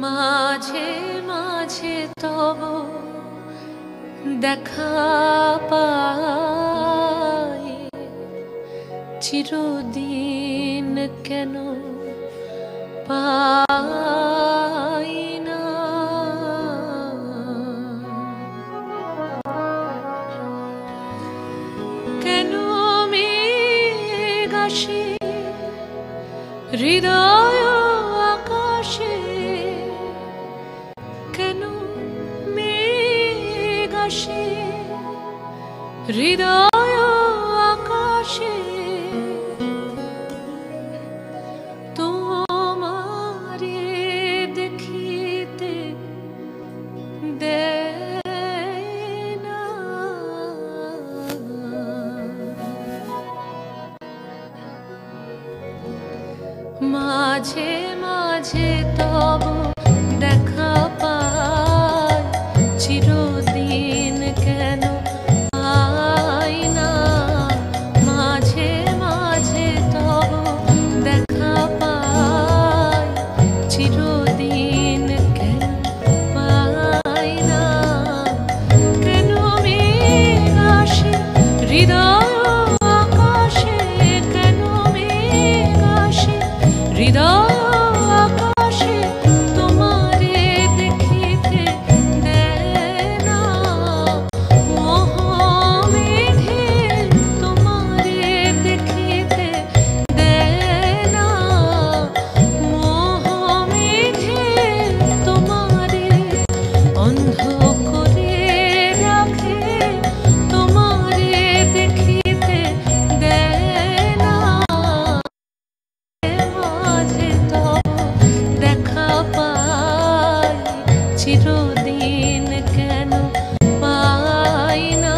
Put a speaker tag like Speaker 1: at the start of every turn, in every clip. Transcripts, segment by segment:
Speaker 1: মাঝে মাঝে তব দেখা পাই, চিরদিন কেন পাই না। কেন মেঘ আসে হৃদয় আকাশে, কেন মেঘ আসে হৃদয় আকাশে, তোমারে দেখিতে দেয় না। মাঝে মাঝে তব দেখা পাই, চিরদিন কেন পাই না। মাঝে মাঝে তব দেখা পাই, চিরদিন কেন পাই না। কেন মেঘ আসে হৃদয় আকাশে, কেন মেঘ আসে হৃদয় আকাশে, তোমারে দেখিতে দেয় না। মোহ মেঘে তোমারে দেখিতে দেয় না। মোহ মেঘে তোমারে অন্ধ করে রাখে, তোমারে দেখিতে দেয় না। মাঝে তব দেখা পাই, চিরদিন কেন পাই না।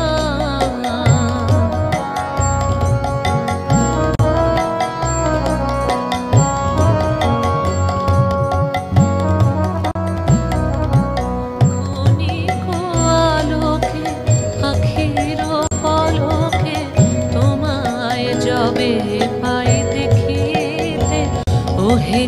Speaker 1: ক্ষণিক আলোকে আখির পলকে তোমায় যবে পাই দেখিতে, ওহে